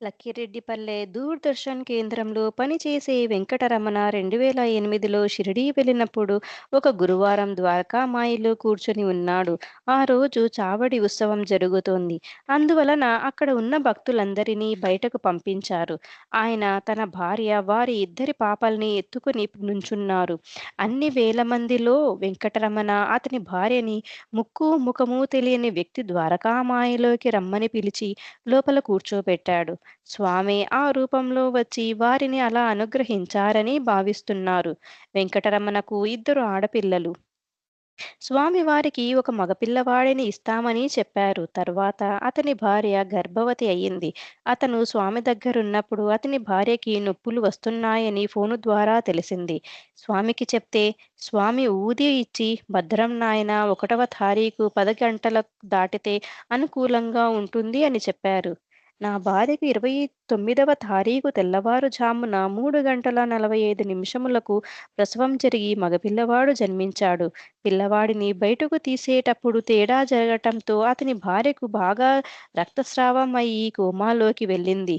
లక్కిరెడ్డిపల్లె దూరదర్శన్ కేంద్రంలో పనిచేసే వెంకటరమణ 2008లో షిరిడీ వెళ్ళినప్పుడు ఒక గురువారం ద్వారకామాయిలో కూర్చొని ఉన్నాడు. ఆ రోజు చావడి ఉత్సవం జరుగుతోంది. అందువలన అక్కడ ఉన్న భక్తులందరినీ బయటకు పంపించారు. ఆయన తన భార్య, వారి ఇద్దరి పాపల్ని ఎత్తుకుని నుంచున్నారు. అన్ని వేల మందిలో వెంకటరమణ అతని భార్యని ముక్కు ముఖము తెలియని వ్యక్తి ద్వారకామాయిలోకి రమ్మని పిలిచి లోపల కూర్చోబెట్టాడు. స్వామి ఆ రూపంలో వచ్చి వారిని అలా అనుగ్రహించారని భావిస్తున్నారు. వెంకటరమణకు ఇద్దరు ఆడపిల్లలు. స్వామి వారికి ఒక మగపిల్లవాడిని ఇస్తామని చెప్పారు. తర్వాత అతని భార్య గర్భవతి అయ్యింది. అతను స్వామి దగ్గరున్నప్పుడు అతని భార్యకి నొప్పులు వస్తున్నాయని ఫోను ద్వారా తెలిసింది. స్వామికి చెప్తే స్వామి ఊది ఇచ్చి భద్రం నాయనా 1వ తారీఖు 10 గంటల దాటితే అనుకూలంగా ఉంటుంది అని చెప్పారు. నా భార్యకు 29వ తారీఖు తెల్లవారుజామున 3 గంటల 45 నిమిషములకు ప్రసవం జరిగి మగపిల్లవాడు జన్మించాడు. పిల్లవాడిని బయటకు తీసేటప్పుడు తేడా జరగటంతో అతని భార్యకు బాగా రక్తస్రావం అయ్యి కోమాలోకి వెళ్ళింది.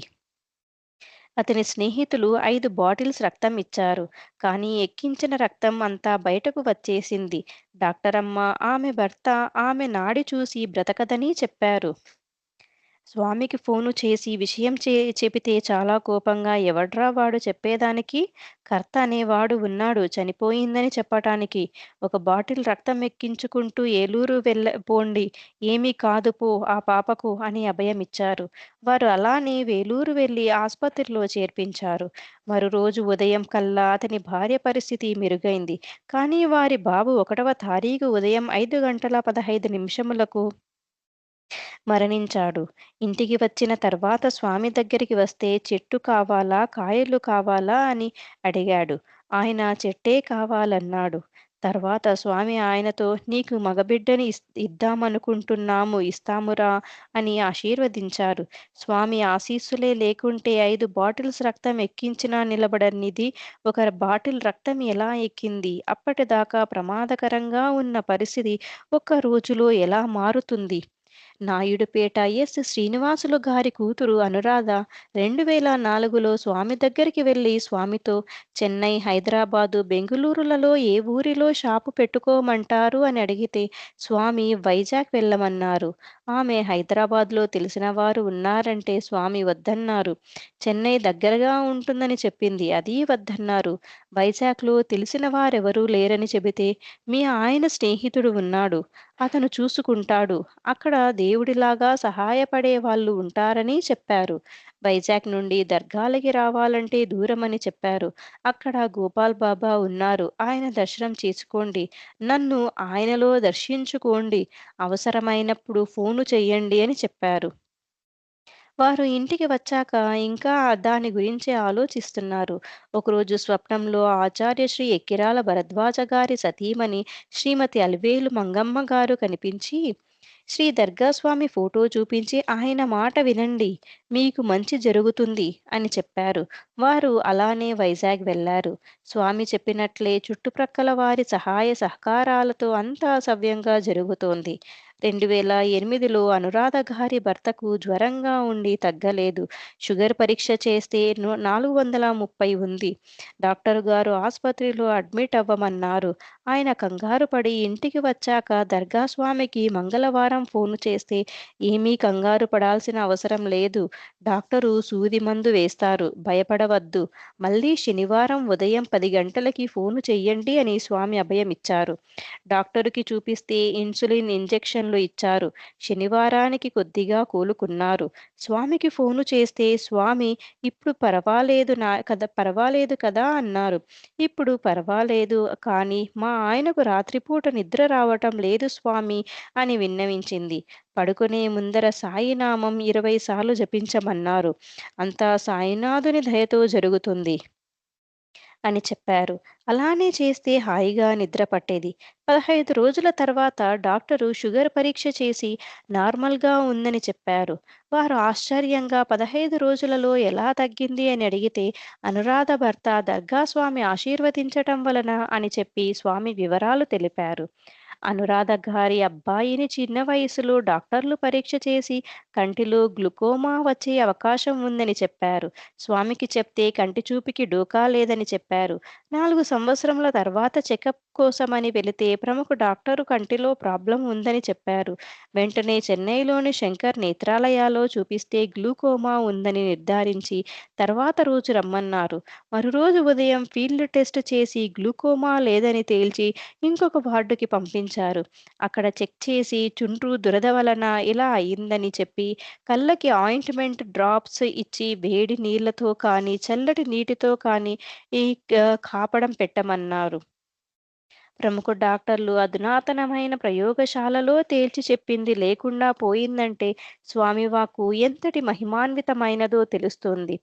అతని స్నేహితులు 5 బాటిల్స్ రక్తం ఇచ్చారు. కానీ ఎక్కించిన రక్తం అంతా బయటకు వచ్చేసింది. డాక్టరమ్మ ఆమె భర్త ఆమె నాడి చూసి బ్రతకదని చెప్పారు. స్వామికి ఫోను చేసి విషయం చెబితే చాలా కోపంగా ఎవడ్రా వాడు చెప్పేదానికి? కర్త అనేవాడు ఉన్నాడు చనిపోయిందని చెప్పటానికి. ఒక బాటిల్ రక్తం ఎక్కించుకుంటూ ఏలూరు పోండి. ఏమీ కాదు పో ఆ పాపకు అని అభయమిచ్చారు. వారు అలానే వేలూరు వెళ్లి ఆస్పత్రిలో చేర్పించారు. మరురోజు ఉదయం కల్లా అతని భార్య పరిస్థితి మెరుగైంది. కానీ వారి బాబు 1వ తారీఖు ఉదయం 5 గంటల 15 నిమిషములకు మరణించాడు. ఇంటికి వచ్చిన తర్వాత స్వామి దగ్గరికి వస్తే చెట్టు కావాలా, కాయలు కావాలా అని అడిగాడు. ఆయన చెట్టే కావాలన్నాడు. తర్వాత స్వామి ఆయనతో నీకు మగబిడ్డని ఇద్దామనుకుంటున్నాము ఇస్తామురా అని ఆశీర్వదించారు. స్వామి ఆశీస్సులే లేకుంటే 5 బాటిల్స్ రక్తం ఎక్కించినా నిలబడనిది ఒక బాటిల్ రక్తం ఎలా ఎక్కింది? అప్పటిదాకా ప్రమాదకరంగా ఉన్న పరిస్థితి ఒక్క రోజులో ఎలా మారుతుంది? నాయుడుపేట శ్రీనివాసులు గారి కూతురు అనురాధ 2004లో స్వామి దగ్గరికి వెళ్లి స్వామితో చెన్నై, హైదరాబాదు, బెంగుళూరులలో ఏ ఊరిలో షాపు పెట్టుకోమంటారు అని అడిగితే స్వామి వైజాగ్ వెళ్ళమన్నారు. ఆమె హైదరాబాద్లో తెలిసిన వారు ఉన్నారంటే స్వామి వద్దన్నారు. చెన్నై దగ్గరగా ఉంటుందని చెప్పింది. అదీ వద్దన్నారు. వైజాగ్‌లో తెలిసిన వారెవరూ లేరని చెబితే మీ ఆయన స్నేహితుడు ఉన్నాడు. అతను చూసుకుంటాడు. అక్కడ దేవుడిలాగా సహాయపడే వాళ్ళు ఉంటారని చెప్పారు. వైజాగ్ నుండి దర్గాలకి రావాలంటే దూరమని చెప్పారు. అక్కడ గోపాల్ బాబా ఉన్నారు. ఆయన దర్శనం చేసుకోండి. నన్ను ఆయనలో దర్శించుకోండి. అవసరమైనప్పుడు ఫోను చెయ్యండి అని చెప్పారు. వారు ఇంటికి వచ్చాక ఇంకా దాని గురించే ఆలోచిస్తున్నారు. ఒకరోజు స్వప్నంలో ఆచార్య శ్రీ ఎక్కిరాల భరద్వాజ గారి సతీమణి శ్రీమతి అలివేలు మంగమ్మ గారు కనిపించి శ్రీ దర్గా స్వామి ఫోటో చూపించి ఆయన మాట వినండి మీకు మంచి జరుగుతుంది అని చెప్పారు. వారు అలానే వైజాగ్ వెళ్లారు. స్వామి చెప్పినట్లే చుట్టుప్రక్కల వారి సహాయ సహకారాలతో అంతా సవ్యంగా జరుగుతోంది. 2008లో అనురాధ గారి భర్తకు జ్వరంగా ఉండి తగ్గలేదు. షుగర్ పరీక్ష చేస్తే 430 ఉంది. డాక్టర్ గారు ఆస్పత్రిలో అడ్మిట్ అవ్వమన్నారు. ఆయన కంగారు పడి ఇంటికి వచ్చాక దర్గా స్వామికి మంగళవారం ఫోను చేస్తే ఏమీ కంగారు పడాల్సిన అవసరం లేదు. డాక్టరు సూది మందు వేస్తారు. భయపడవద్దు. మళ్ళీ శనివారం ఉదయం 10 గంటలకి ఫోను చెయ్యండి అని స్వామి అభయమిచ్చారు. డాక్టరుకి చూపిస్తే ఇన్సులిన్ ఇంజెక్షన్లు ఇచ్చారు. శనివారానికి కొద్దిగా కోలుకున్నారు. స్వామికి ఫోను చేస్తే స్వామి ఇప్పుడు పర్వాలేదు కదా అన్నారు. ఇప్పుడు పర్వాలేదు కానీ మా ఆయనకు రాత్రిపూట నిద్ర రావటం లేదు స్వామి అని విన్నవించింది. పడుకునే ముందర సాయినామం 20 సార్లు జపించమన్నారు. అంతా సాయినాథుని దయతో జరుగుతుంది. అని చెప్పారు. అలానే చేస్తే హాయిగా నిద్ర పట్టేది. 15 రోజుల తర్వాత డాక్టరు షుగర్ పరీక్ష చేసి నార్మల్‌గా ఉందని చెప్పారు. వారు ఆశ్చర్యంగా 15 రోజులలో ఎలా తగ్గింది అని అడిగితే అనురాధ భర్త దర్గా స్వామి ఆశీర్వదించటం వలన అని చెప్పి స్వామి వివరాలు తెలిపారు. అనురాధ గారి అబ్బాయిని చిన్న వయసులో డాక్టర్లు పరీక్ష చేసి కంటిలో గ్లుకోమా వచ్చే అవకాశం ఉందని చెప్పారు. స్వామికి చెప్తే కంటి చూపుకి డోకా లేదని చెప్పారు. 4 సంవత్సరముల తర్వాత చెకప్ కోసమని వెళితే ప్రముఖ డాక్టరు కంటిలో ప్రాబ్లం ఉందని చెప్పారు. వెంటనే చెన్నైలోని శంకర్ నేత్రాలయాలో చూపిస్తే గ్లూకోమా ఉందని నిర్ధారించి తర్వాత రోజు రమ్మన్నారు. మరురోజు ఉదయం ఫీల్డ్ టెస్ట్ చేసి గ్లూకోమా లేదని తేల్చి ఇంకొక వార్డుకి పంపించారు. అక్కడ చెక్ చేసి చుండ్రు దురద వలన ఇలా అయిందని చెప్పి కళ్ళకి ఆయింట్‌మెంట్ డ్రాప్స్ ఇచ్చి వేడి నీళ్లతో కానీ, చల్లటి నీటితో కానీ ఈ కాపడం పెట్టమన్నారు. ప్రముఖ డాక్టర్లు అధునాతనమైన ప్రయోగశాలలో తేల్చి చెప్పింది లేకుండా పోయిందంటే స్వామి వాక్కు ఎంతటి మహిమాన్వితమైనదో తెలుస్తోంది.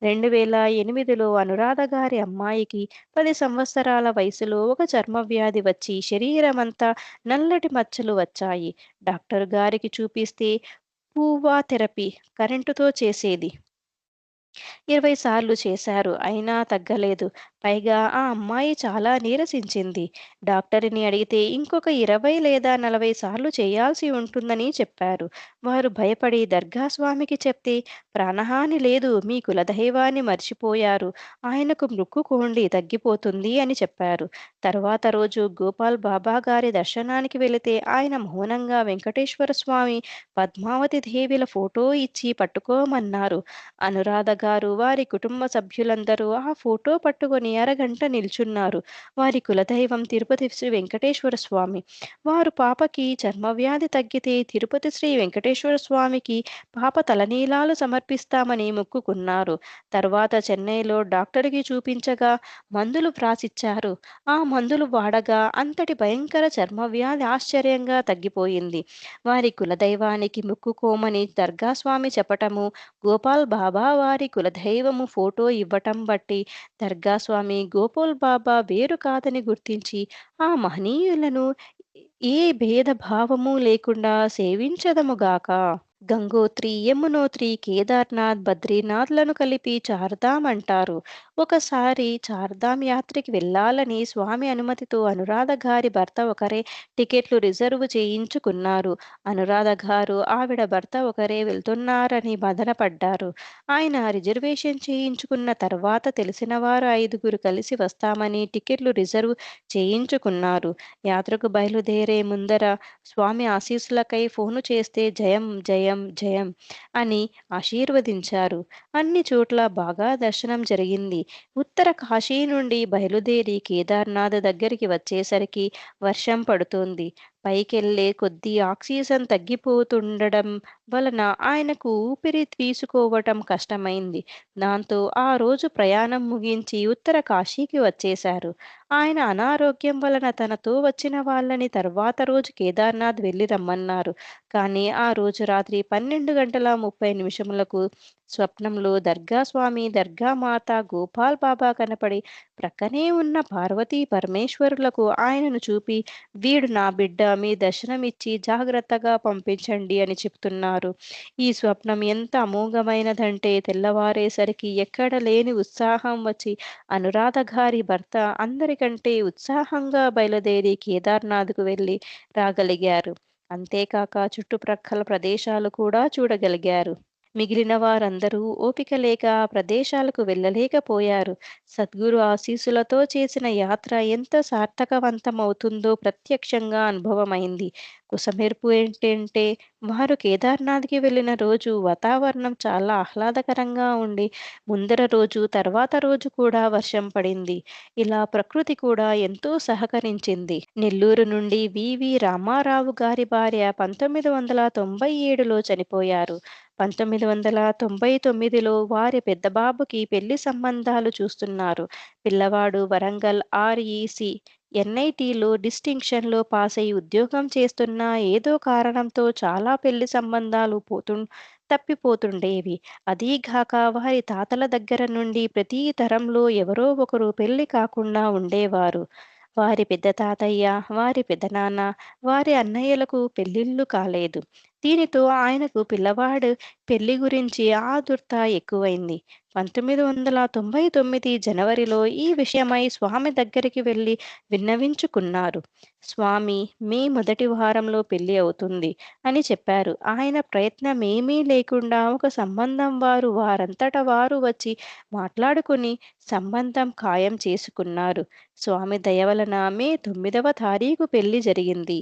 2008లో అనురాధ గారి అమ్మాయికి 10 సంవత్సరాల వయసులో ఒక చర్మవ్యాధి వచ్చి శరీరమంతా నల్లటి మచ్చలు వచ్చాయి. డాక్టర్ గారికి చూపిస్తే పూవా థెరపీ కరెంటుతో చేసేది. 20 సార్లు చేశారు. అయినా తగ్గలేదు. పైగా ఆ అమ్మాయి చాలా నీరసించింది. డాక్టరుని అడిగితే ఇంకొక 20 లేదా 40 సార్లు చేయాల్సి ఉంటుందని చెప్పారు. వారు భయపడి దర్గా స్వామికి చెప్తే ప్రాణహాని లేదు. మీ కులదైవాన్ని మర్చిపోయారు. ఆయనకు మొక్కుకోండి తగ్గిపోతుంది అని చెప్పారు. తర్వాత రోజు గోపాల్ బాబా గారి దర్శనానికి వెళితే ఆయన మౌనంగా వెంకటేశ్వర స్వామి, పద్మావతి దేవిల ఫోటో ఇచ్చి పట్టుకోమన్నారు. అనురాధ గారు, వారి కుటుంబ సభ్యులందరూ ఆ ఫోటో పట్టుకొని అరగంట నిల్చున్నారు. వారి కులదైవం తిరుపతి శ్రీ వెంకటేశ్వర స్వామి. వారు పాపకి చర్మవ్యాధి తగ్గితే తిరుపతి శ్రీ వెంకటేశ్వర స్వామికి పాప తలనీలాలు సమర్పిస్తామని మొక్కుకున్నారు. తర్వాత చెన్నైలో డాక్టరుకి చూపించగా మందులు వ్రాసిచ్చారు. ఆ మందులు వాడగా అంతటి భయంకర చర్మవ్యాధి ఆశ్చర్యంగా తగ్గిపోయింది. వారి కులదైవానికి మొక్కుకోమని దర్గా స్వామి చెప్పటము, గోపాల్ బాబా వారి కులదైవము ఫోటో ఇవ్వటం బట్టి దర్గా స్వామి గోపాల్ బాబా వేరు కాదని గుర్తించి ఆ మహనీయులను ఏ భేదభావము లేకుండా సేవించదముగాక. గంగోత్రి, యమునోత్రి, కేదార్నాథ్, బద్రీనాథ్‌లను కలిపి చార్ధామ్ అంటారు. ఒకసారి చార్ధామ్ యాత్రకి వెళ్ళాలని స్వామి అనుమతితో అనురాధ గారి భర్త ఒకరే టికెట్లు రిజర్వ్ చేయించుకున్నారు. అనురాధ గారు, ఆవిడ భర్త ఒకరే వెళ్తున్నారని మదనపడ్డారు. ఆయన రిజర్వేషన్ చేయించుకున్న తర్వాత తెలిసిన వారు 5గురు కలిసి వస్తామని టికెట్లు రిజర్వ్ చేయించుకున్నారు. యాత్రకు బయలుదేరే ముందర స్వామి ఆశీస్సులకై ఫోను చేస్తే జయం జయం జయం అని ఆశీర్వదించారు. అన్ని చోట్ల బాగా దర్శనం జరిగింది. ఉత్తర కాశీ నుండి బయలుదేరి కేదార్నాథ్ దగ్గరికి వచ్చేసరికి వర్షం పడుతోంది. పైకెళ్ళే కొద్దీ ఆక్సిజన్ తగ్గిపోతుండడం వలన ఆయనకు ఊపిరి తీసుకోవటం కష్టమైంది. దాంతో ఆ రోజు ప్రయాణం ముగించి ఉత్తర కాశీకి వచ్చేశారు. ఆయన అనారోగ్యం వలన తనతో వచ్చిన వాళ్ళని తర్వాత రోజు కేదార్నాథ్ వెళ్ళి రమ్మన్నారు. కానీ ఆ రోజు రాత్రి 12:30 స్వప్నంలో దర్గా స్వామి, దర్గా మాత, గోపాల్ బాబా కనపడి ప్రక్కనే ఉన్న పార్వతీ పరమేశ్వరులకు ఆయనను చూపి వీడు నా బిడ్డ మీ దర్శనమిచ్చి జాగ్రత్తగా పంపించండి అని చెప్తున్నారు. ఈ స్వప్నం ఎంత అమోఘమైనదంటే తెల్లవారేసరికి ఎక్కడ లేని ఉత్సాహం వచ్చి అనురాధ గారి భర్త అందరికంటే ఉత్సాహంగా బయలుదేరి కేదార్నాథ్‌కు వెళ్ళి రాగలిగారు. అంతేకాక చుట్టుప్రక్కల ప్రదేశాలు కూడా చూడగలిగారు. మిగిలిన వారందరూ ఓపిక లేక ఆ ప్రదేశాలకు వెళ్ళలేకపోయారు. సద్గురు ఆశీస్సులతో చేసిన యాత్ర ఎంత సార్థకవంతమవుతుందో ప్రత్యక్షంగా అనుభవమైంది. కుసమెరుపు ఏంటంటే వారు కేదార్నాథ్‌కి వెళ్ళిన రోజు వాతావరణం చాలా ఆహ్లాదకరంగా ఉండి, ముందర రోజు, తర్వాత రోజు కూడా వర్షం పడింది. ఇలా ప్రకృతి కూడా ఎంతో సహకరించింది. నెల్లూరు నుండి రామారావు గారి భార్య 1997లో చనిపోయారు. 1999లో వారి పెద్ద బాబుకి పెళ్లి సంబంధాలు చూస్తున్నారు. పిల్లవాడు వరంగల్ ఎన్ఐటీలో డిస్టింక్షన్‌లో పాసై ఉద్యోగం చేస్తున్నా ఏదో కారణంతో చాలా పెళ్లి సంబంధాలు తప్పిపోతుండేవి. అదీగాక వారి తాతల దగ్గర నుండి ప్రతి తరంలో ఎవరో ఒకరు పెళ్లి కాకుండా ఉండేవారు. వారి పెద్ద తాతయ్య, వారి పెదనాన్న, వారి అన్నయ్యలకు పెళ్లిళ్లు కాలేదు. దీనితో ఆయనకు పిల్లవాడు పెళ్లి గురించి ఆదుర్త ఎక్కువైంది. 1999 జనవరిలో ఈ విషయమై స్వామి దగ్గరికి వెళ్లి విన్నవించుకున్నారు. స్వామి, మే మొదటి వారంలో పెళ్లి అవుతుంది అని చెప్పారు. ఆయన ప్రయత్నమేమీ లేకుండా ఒక సంబంధం వారంతట వారు వచ్చి మాట్లాడుకుని సంబంధం ఖాయం చేసుకున్నారు. స్వామి దయ వలన మే 9వ తారీఖు పెళ్లి జరిగింది.